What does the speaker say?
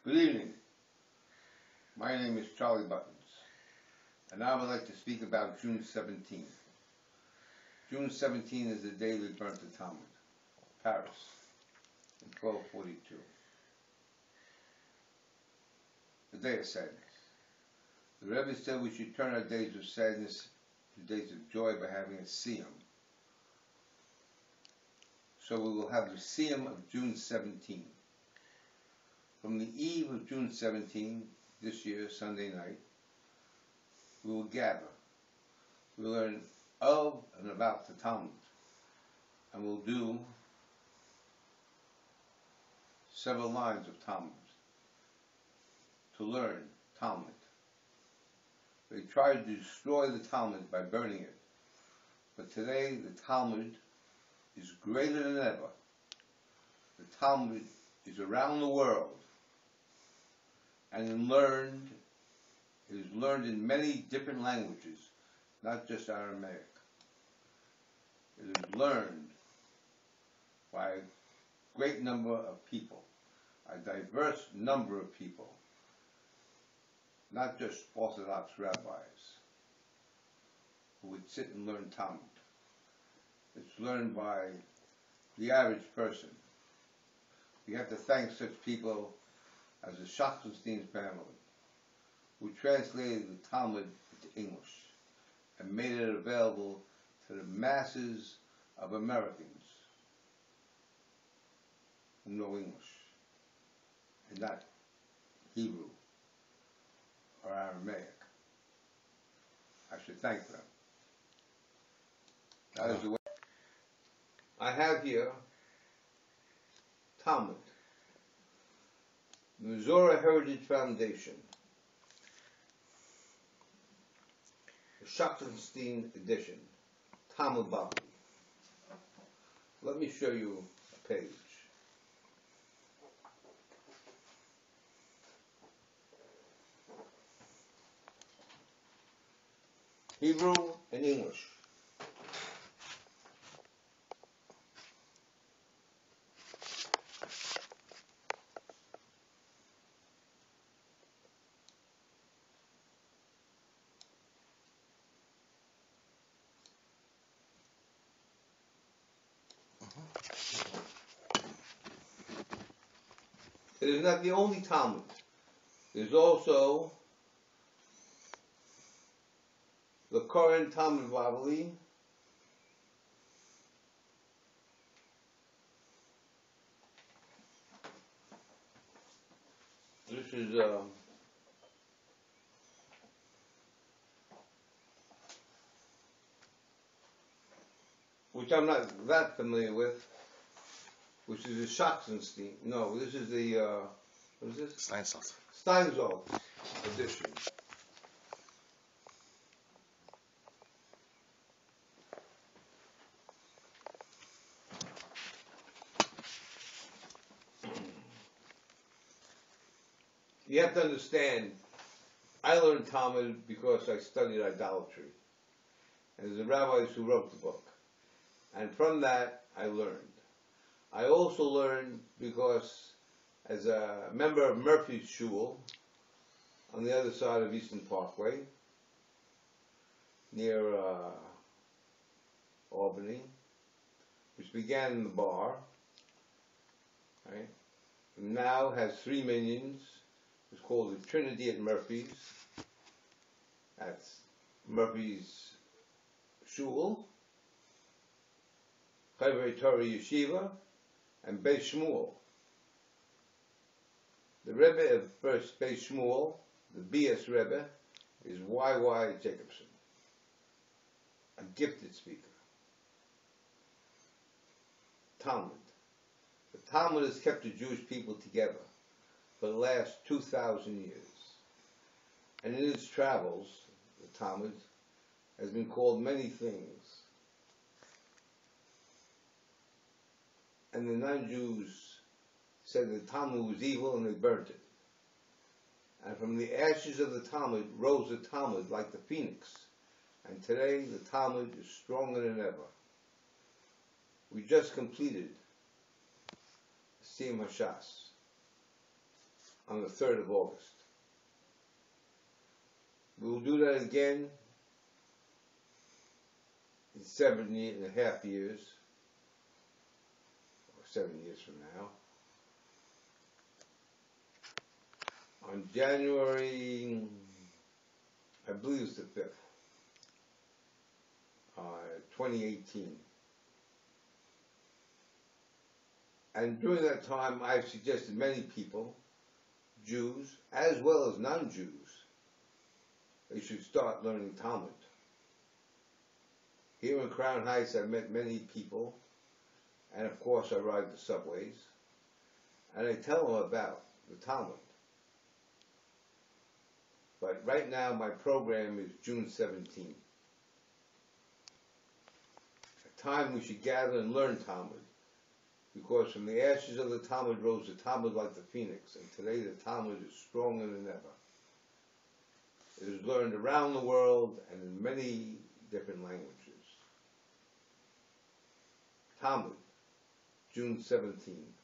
Good evening. My name is Charlie Buttons, and I would like to speak about June 17th. June 17th is the day we burnt the Talmud, Paris, in 1242. The day of sadness. The Rebbe said we should turn our days of sadness to days of joy by having a siyum. So we will have the siyum of June 17th. From the eve of June 17, this year, Sunday night, we will gather. We will learn of and about the Talmud. And we'll do several lines of Talmud to learn Talmud. They tried to destroy the Talmud by burning it. But today, the Talmud is greater than ever. The Talmud is around the world. And it is learned in many different languages, not just Aramaic. It is learned by a great number of people, a diverse number of people, not just Orthodox rabbis who would sit and learn Talmud. It's learned by the average person. We have to thank such people as the Schachtenstein family, who translated the Talmud into English and made it available to the masses of Americans who know English and not Hebrew or Aramaic. I should thank them. That is the way. I have here Talmud, Missouri Heritage Foundation, the Schachtenstein edition, Talmud Bali. Let me show you a page. Hebrew and English. It is not the only Talmud. There's also the current Talmud Bavli, this is which I'm not that familiar with, which is the Schachtenstein. No, this is the, what is this? Steinsaltz edition. You have to understand, I learned Talmud because I studied idolatry. And there's the rabbis who wrote the book. And from that, I learned. I also learned because as a member of Murphy's Shul on the other side of Eastern Parkway, near Albany, which began in the bar, right? And now has 3 minions. It's called the Trinity at Murphy's. That's Murphy's Shul, Chevei Torah Yeshiva, and Beis Shmuel. The Rebbe of first Beis Shmuel, the BS Rebbe, is Y.Y. Jacobson, a gifted speaker. Talmud. The Talmud has kept the Jewish people together for the last 2,000 years. And in its travels, the Talmud has been called many things. And the non-Jews said the Talmud was evil and they burnt it. And from the ashes of the Talmud rose the Talmud like the phoenix. And today the Talmud is stronger than ever. We just completed Siyum HaShas. on the 3rd of August. We will do that again in 7.5 years, or 7 years from now, on January, I believe it's the 5th, 2018. And during that time, I've suggested many people, Jews as well as non-Jews, they should start learning Talmud. Here in Crown Heights, I've met many people, and of course I ride the subways, and I tell them about the Talmud. But right now, my program is June 17th. A time we should gather and learn Talmud, because from the ashes of the Talmud rose the Talmud like the phoenix, and today the Talmud is stronger than ever. It is learned around the world and in many different languages. Talmud, June 17th.